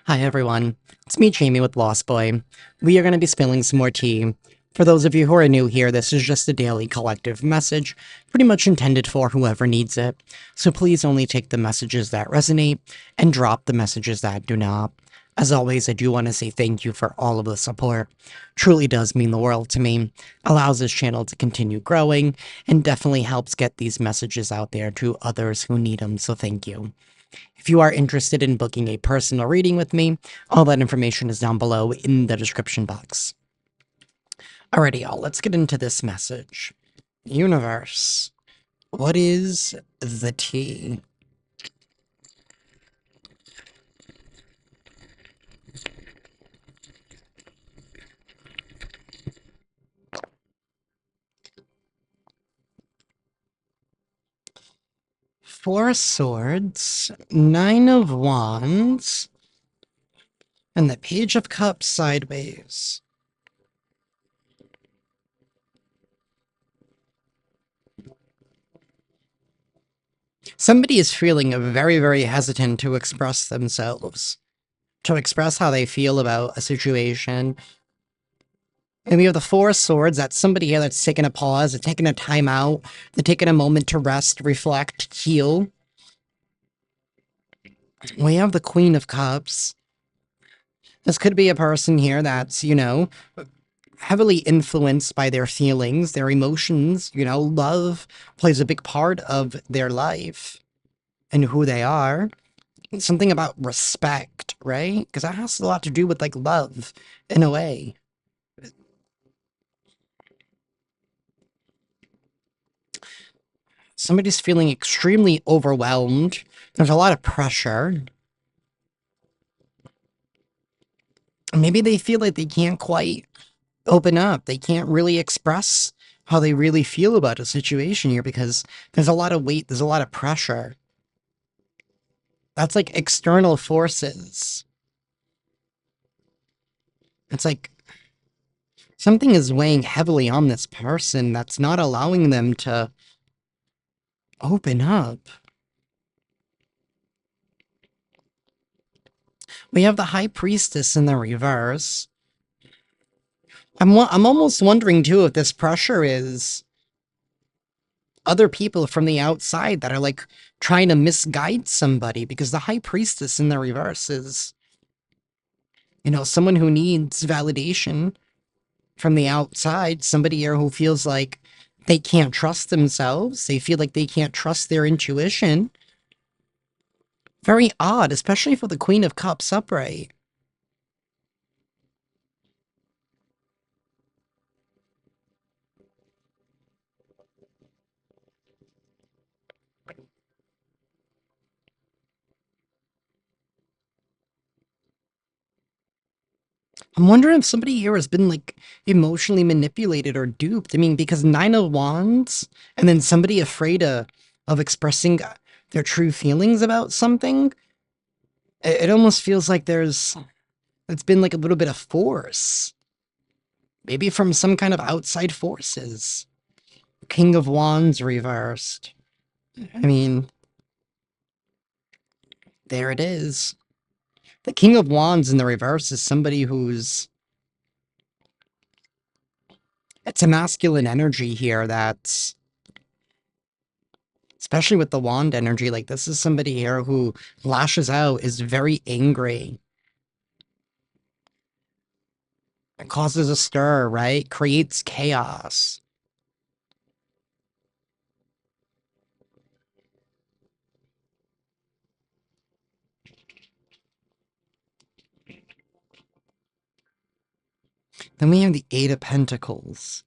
Hi everyone, it's me Jamie with Lost Boy. We are going to be spilling some more tea. For those of you who are new here, this is just a daily collective message, pretty much intended for whoever needs it. So please only take the messages that resonate and drop the messages that do not. As always, I do want to say thank you for all of the support. Truly does mean the world to me. Allows this channel to continue growing and definitely helps get these messages out there to others who need them, so thank you. If you are interested in booking a personal reading with me, all that information is down below in the description box. Alrighty, y'all, let's get into this message. Universe, what is the tea? Four Swords, Nine of Wands, and the Page of Cups sideways. Somebody is feeling very, very hesitant to express themselves, to express how they feel about a situation. And we have the Four Swords. That's somebody here that's taking a pause, they're taking a time out, they're taking a moment to rest, reflect, heal. We have the Queen of Cups. This could be a person here that's, heavily influenced by their feelings, their emotions. Love plays a big part of their life and who they are. Something about respect, right? Because that has a lot to do with, like, love, in a way. Somebody's feeling extremely overwhelmed. There's a lot of pressure. Maybe they feel like they can't quite open up. They can't really express how they really feel about a situation here because there's a lot of weight, there's a lot of pressure. That's like external forces. It's like something is weighing heavily on this person that's not allowing them to open up. We have the High Priestess in the reverse. I'm almost wondering too if this pressure is other people from the outside that are like trying to misguide somebody, because the High Priestess in the reverse is, someone who needs validation from the outside, somebody here who feels like they can't trust themselves, they feel like they can't trust their intuition. Very odd, especially for the Queen of Cups upright. I'm wondering if somebody here has been, like, emotionally manipulated or duped. I mean, because Nine of Wands, and then somebody afraid of expressing their true feelings about something. It almost feels like it's been like a little bit of force. Maybe from some kind of outside forces. King of Wands reversed. I mean, there it is. The King of Wands in the reverse is somebody who's... It's a masculine energy here that's... Especially with the wand energy, like, this is somebody here who lashes out, is very angry. It causes a stir, right? Creates chaos. Then we have the Eight of Pentacles.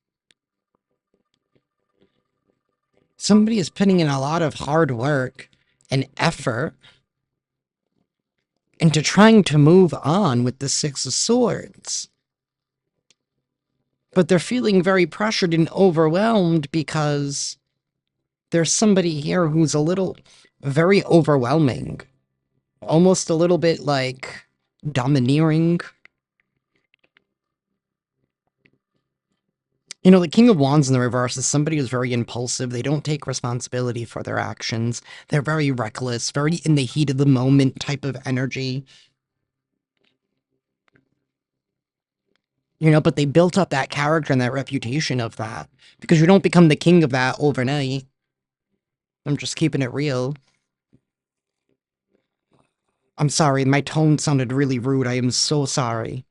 Somebody is putting in a lot of hard work and effort into trying to move on with the Six of Swords. But they're feeling very pressured and overwhelmed because there's somebody here who's very overwhelming. Almost a little bit, like, domineering. The King of Wands in the reverse is somebody who's very impulsive. They don't take responsibility for their actions. They're very reckless, very in the heat of the moment type of energy. You know, but they built up that character and that reputation of that. Because you don't become the king of that overnight. I'm just keeping it real. I'm sorry, my tone sounded really rude. I am so sorry.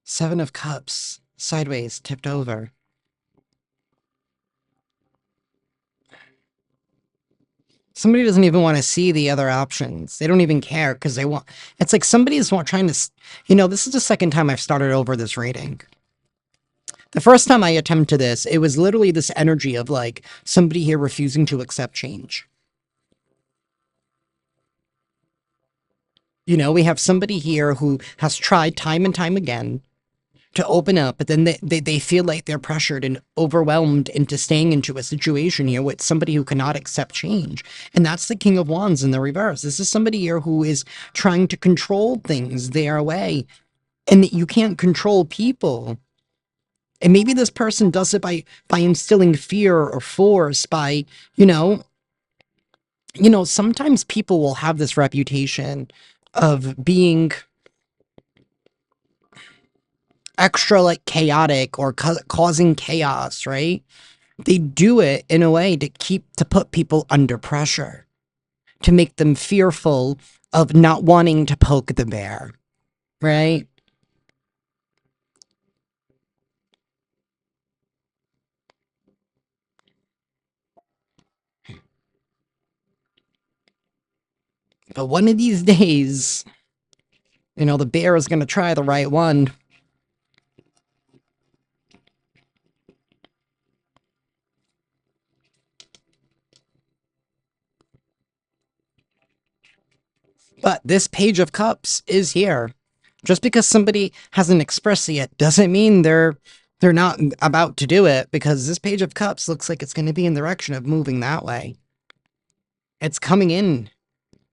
Seven of Cups. Sideways, tipped over. Somebody doesn't even want to see the other options. They don't even care because they want... It's like somebody's trying to... You know, this is the second time I've started over this rating. The first time I attempted this, it was literally this energy of, like, somebody here refusing to accept change. You know, we have somebody here who has tried time and time again to open up, but then they feel like they're pressured and overwhelmed into staying into a situation here with somebody who cannot accept change. And that's the King of Wands in the reverse. This is somebody here who is trying to control things their way, and that you can't control people. And maybe this person does it by instilling fear or force, by, sometimes people will have this reputation of being extra, like, chaotic or causing chaos, right? They do it in a way to put people under pressure, to make them fearful of not wanting to poke the bear, right? But one of these days, the bear is going to try the right one. But this Page of Cups is here. Just because somebody hasn't expressed it yet doesn't mean they're not about to do it, because this Page of Cups looks like it's going to be in the direction of moving that way. It's coming in.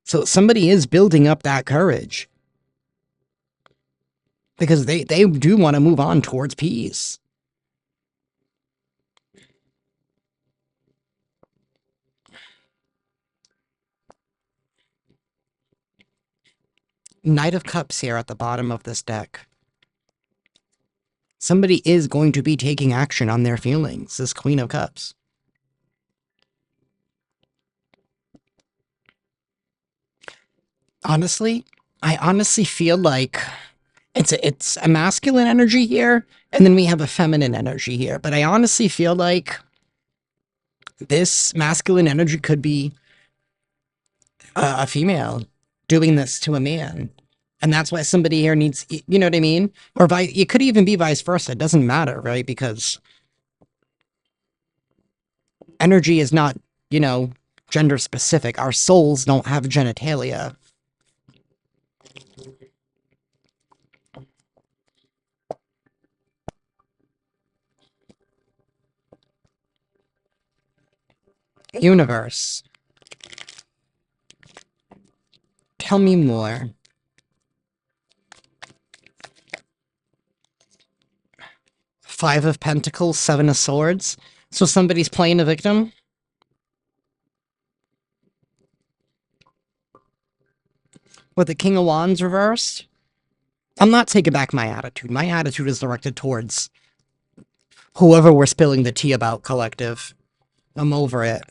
So somebody is building up that courage. Because they do want to move on towards peace. Knight of Cups here at the bottom of this deck. Somebody is going to be taking action on their feelings, this Queen of Cups. Honestly, I honestly feel like it's a masculine energy here, and then we have a feminine energy here. But I honestly feel like this masculine energy could be a female doing this to a man. And that's why somebody here needs, you know what I mean? Or it could even be vice versa. It doesn't matter, right? Because energy is not, gender specific. Our souls don't have genitalia. Universe. Tell me more. Five of Pentacles, Seven of Swords. So somebody's playing a victim? With the King of Wands reversed? I'm not taking back my attitude. My attitude is directed towards whoever we're spilling the tea about, collective. I'm over it.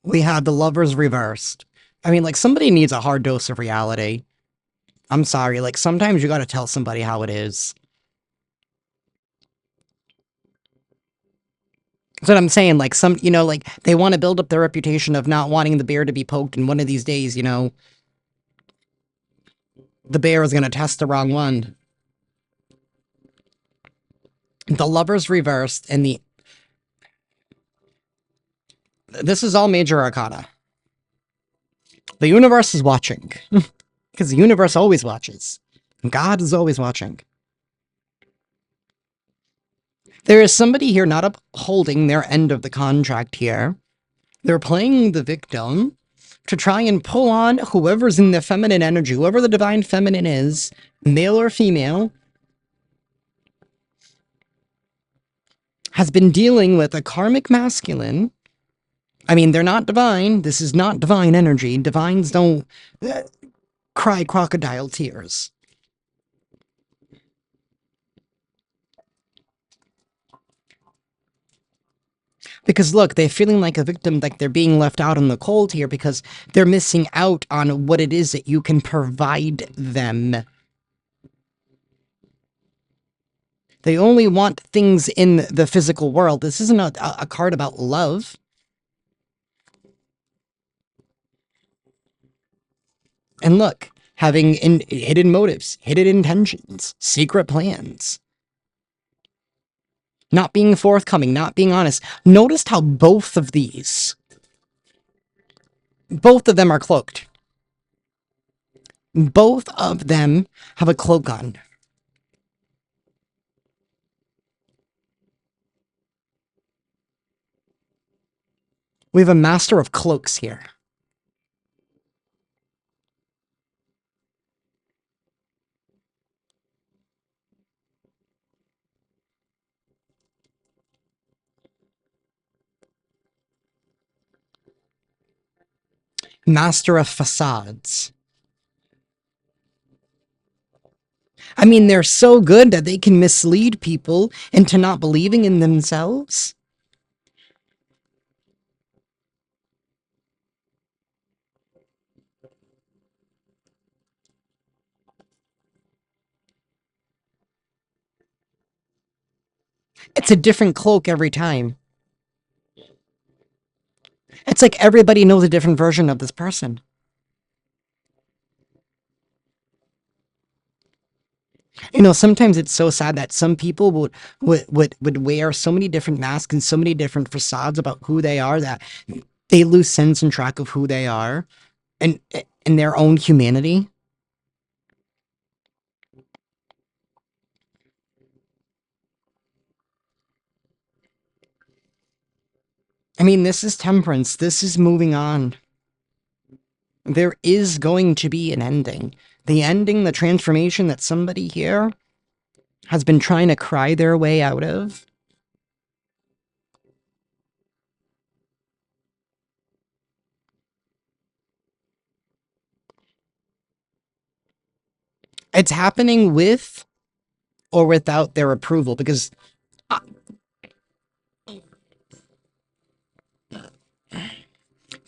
We had the Lovers reversed. I mean, like, somebody needs a hard dose of reality. I'm sorry, like, sometimes you gotta tell somebody how it is. That's what I'm saying, like, like, they want to build up their reputation of not wanting the bear to be poked, and one of these days, the bear is gonna test the wrong one. The Lovers reversed, and this is all major arcana. The universe is watching. Because the universe always watches. God is always watching. There is somebody here not upholding their end of the contract here. They're playing the victim to try and pull on whoever's in the feminine energy, whoever the divine feminine is, male or female, has been dealing with a karmic masculine I mean, they're not divine. This is not divine energy. Divines don't uh, cry crocodile tears. Because look, they're feeling like a victim, like they're being left out in the cold here because they're missing out on what it is that you can provide them. They only want things in the physical world. This isn't a card about love. And look, having hidden motives, hidden intentions, secret plans. Not being forthcoming, not being honest. Notice how both of them are cloaked. Both of them have a cloak on. We have a master of cloaks here. Master of facades. I mean, they're so good that they can mislead people into not believing in themselves. It's a different cloak every time. It's like everybody knows a different version of this person. You know, sometimes it's so sad that some people would wear so many different masks and so many different facades about who they are that they lose sense and track of who they are and their own humanity. I mean, this is temperance. This is moving on. There is going to be an ending. The ending, the transformation that somebody here has been trying to cry their way out of. It's happening with or without their approval because uh,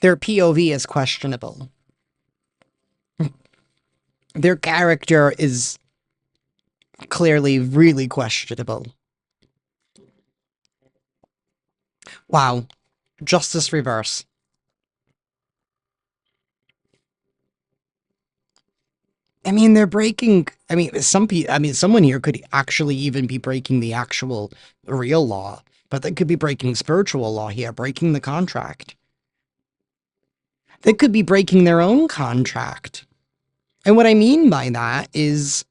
their POV is questionable. Their character is clearly really questionable. Wow. Justice reverse. I mean, they're breaking. I mean, someone here could actually even be breaking the actual real law, but they could be breaking spiritual law here, breaking the contract. They could be breaking their own contract. And what I mean by that is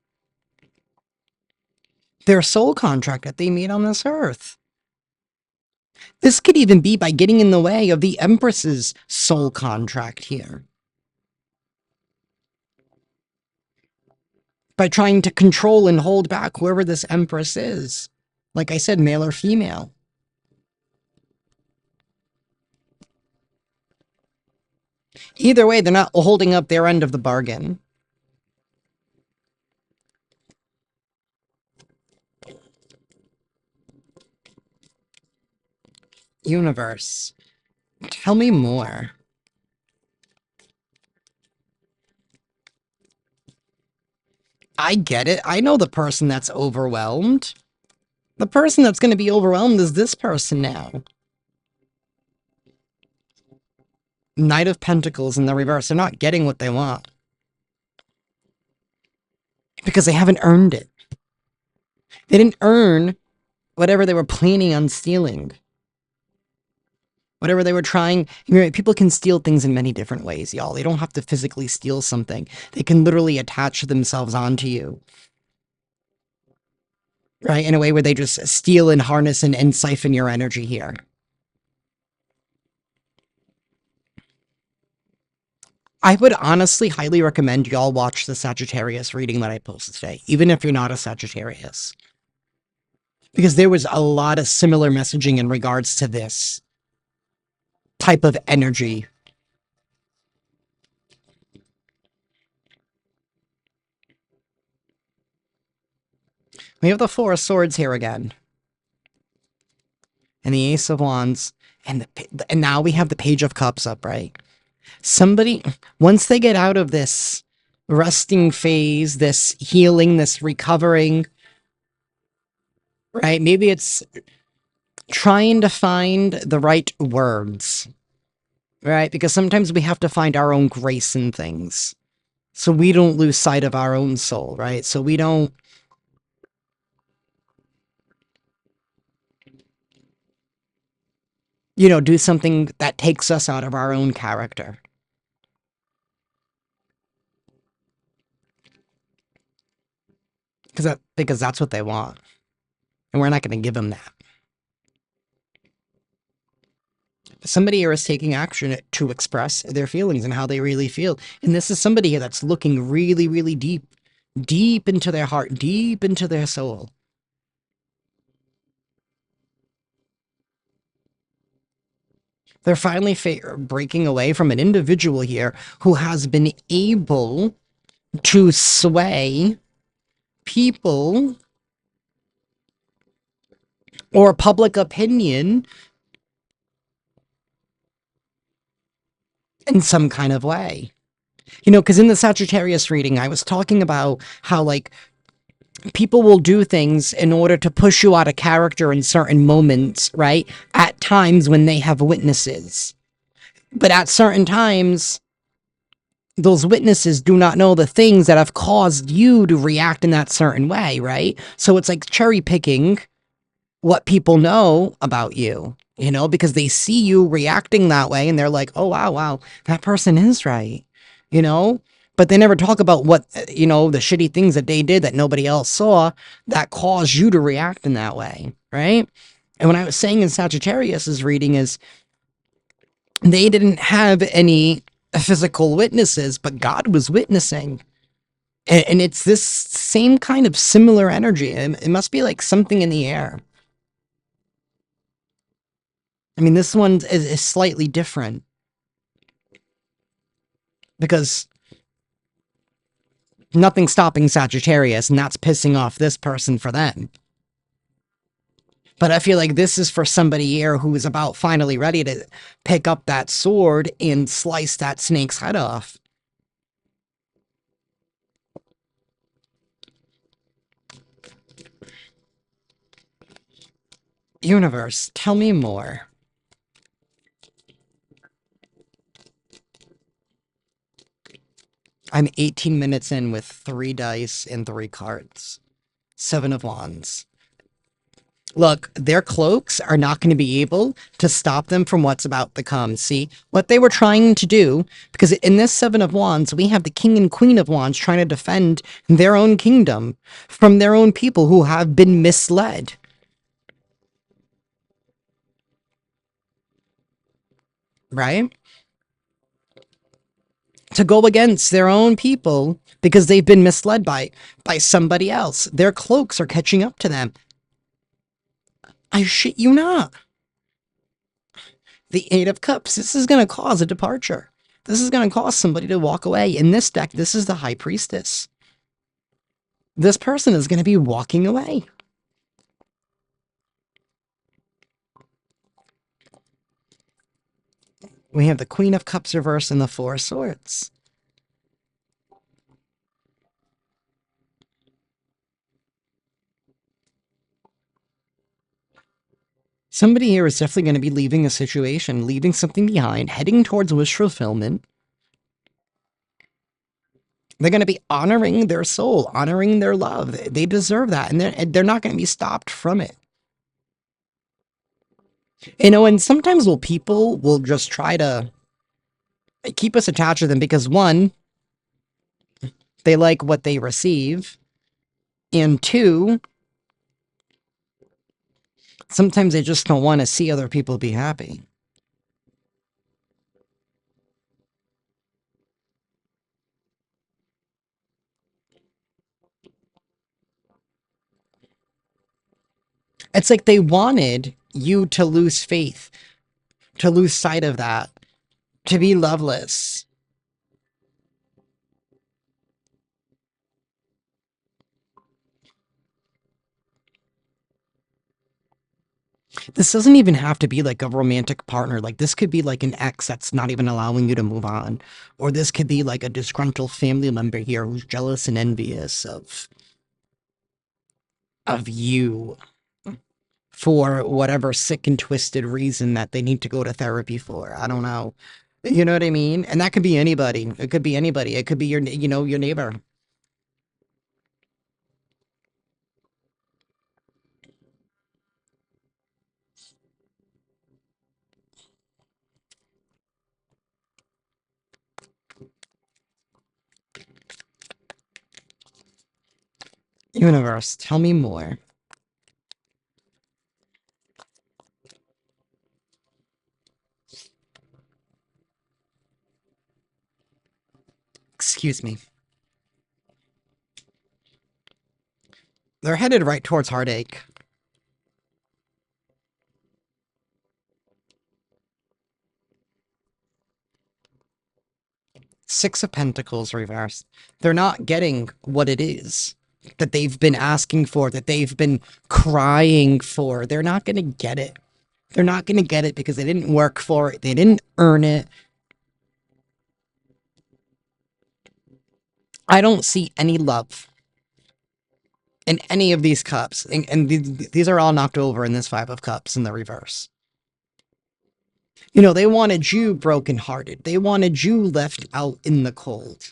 their soul contract that they made on this earth. This could even be by getting in the way of the Empress's soul contract here. By trying to control and hold back whoever this Empress is. Like I said, male or female. Either way, they're not holding up their end of the bargain. Universe. Tell me more. I get it. I know the person that's overwhelmed. The person that's going to be overwhelmed is this person now. Knight of Pentacles in the reverse. They're not getting what they want. Because they haven't earned it. They didn't earn whatever they were planning on stealing. Whatever they were trying. You know, people can steal things in many different ways, y'all. They don't have to physically steal something. They can literally attach themselves onto you. Right? In a way where they just steal and harness and siphon your energy here. I would honestly highly recommend y'all watch the Sagittarius reading that I posted today, even if you're not a Sagittarius. Because there was a lot of similar messaging in regards to this. type of energy. We have the Four of Swords here again. And the Ace of Wands. And now we have the Page of Cups upright. Somebody, once they get out of this resting phase, this healing, this recovering, right? Maybe it's trying to find the right words, right? Because sometimes we have to find our own grace in things. So we don't lose sight of our own soul, right? So we don't, do something that takes us out of our own character. Because that's what they want. And we're not going to give them that. Somebody here is taking action to express their feelings and how they really feel. And this is somebody here that's looking really, really deep, deep into their heart, deep into their soul. They're finally breaking away from an individual here who has been able to sway people or public opinion in some kind of way. Because in the Sagittarius reading, I was talking about how, like, people will do things in order to push you out of character in certain moments, right? At times when they have witnesses. But at certain times, those witnesses do not know the things that have caused you to react in that certain way, right? So it's like cherry picking what people know about you, because they see you reacting that way and they're like, oh, wow, that person is right, you know? But they never talk about what, the shitty things that they did that nobody else saw that caused you to react in that way, right? And what I was saying in Sagittarius's reading is they didn't have any physical witnesses, but God was witnessing. And it's this same kind of similar energy. It must be like something in the air. I mean, this one is slightly different because nothing's stopping Sagittarius, and that's pissing off this person for them. But I feel like this is for somebody here who is about finally ready to pick up that sword and slice that snake's head off. Universe, tell me more. I'm 18 minutes in with 3 dice and 3 cards. 7 of Wands. Look, their cloaks are not going to be able to stop them from what's about to come. See, what they were trying to do, because in this 7 of Wands, we have the King and Queen of Wands trying to defend their own kingdom from their own people who have been misled. Right? To go against their own people because they've been misled by somebody else. Their cloaks are catching up to them. I shit you not. The Eight of Cups. This is going to cause a departure. This is going to cause somebody to walk away. In this deck, this is the High Priestess. This person is going to be walking away. We have the Queen of Cups reversed and the Four of Swords. Somebody here is definitely going to be leaving a situation, leaving something behind, heading towards wish fulfillment. They're going to be honoring their soul, honoring their love. They deserve that, and they're not going to be stopped from it. And sometimes people will just try to keep us attached to them because, one, they like what they receive, and two, sometimes they just don't want to see other people be happy. It's like they wanted you to lose faith, to lose sight of that, to be loveless. This doesn't even have to be like a romantic partner. Like, this could be like an ex that's not even allowing you to move on. Or this could be like a disgruntled family member here who's jealous and envious of you for whatever sick and twisted reason that they need to go to therapy for. I don't know. You know what I mean? And that could be anybody. It could be anybody. It could be your, your neighbor. Universe, tell me more. Excuse me. They're headed right towards heartache. Six of Pentacles reversed. They're not getting what it is that they've been asking for, that they've been crying for. They're not going to get it. They're not going to get it because they didn't work for it. They didn't earn it. I don't see any love in any of these cups. And these are all knocked over in this Five of Cups in the reverse. You know, they wanted you brokenhearted. They wanted you left out in the cold.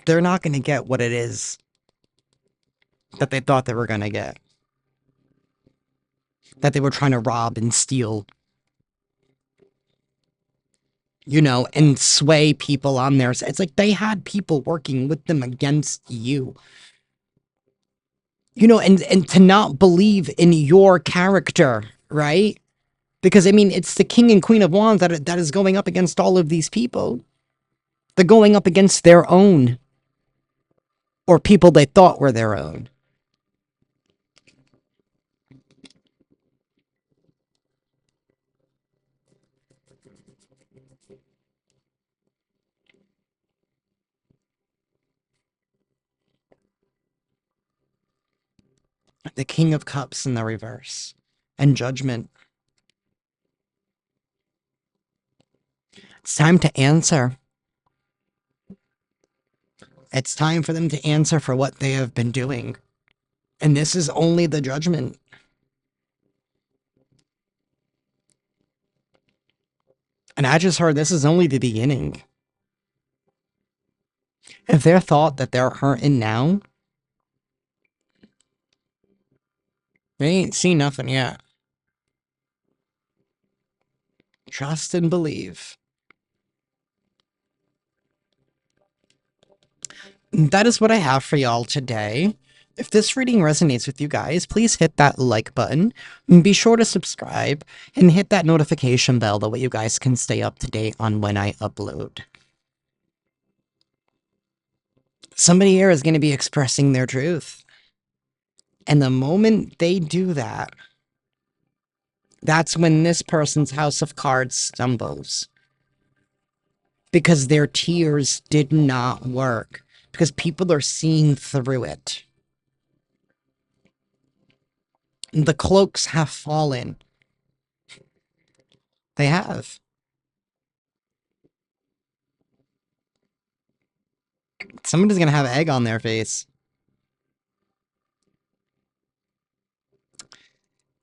They're not going to get what it is that they thought they were going to get. That they were trying to rob and steal. You know, and sway people on their side. It's like they had people working with them against you. You know, and to not believe in your character, right? Because, I mean, it's the King and Queen of Wands that is going up against all of these people. They're going up against their own. Or people they thought were their own. The King of Cups in the reverse. And Judgment. It's time to answer. It's time for them to answer for what they have been doing. And this is only the Judgment. And I just heard this is only the beginning. If they're thought that they're hurting now, they ain't seen nothing yet. Trust and believe. That is what I have for y'all today. If this reading resonates with you guys, please hit that like button. And be sure to subscribe and hit that notification bell. That way you guys can stay up to date on when I upload. Somebody here is going to be expressing their truth. And the moment they do that, that's when this person's House of Cards stumbles. Because their tears did not work. Because people are seeing through it. The cloaks have fallen. They have. Somebody's gonna have egg on their face.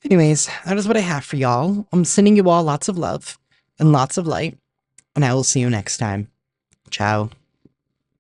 Anyways, that is what I have for y'all. I'm sending you all lots of love and lots of light. And I will see you next time. Ciao.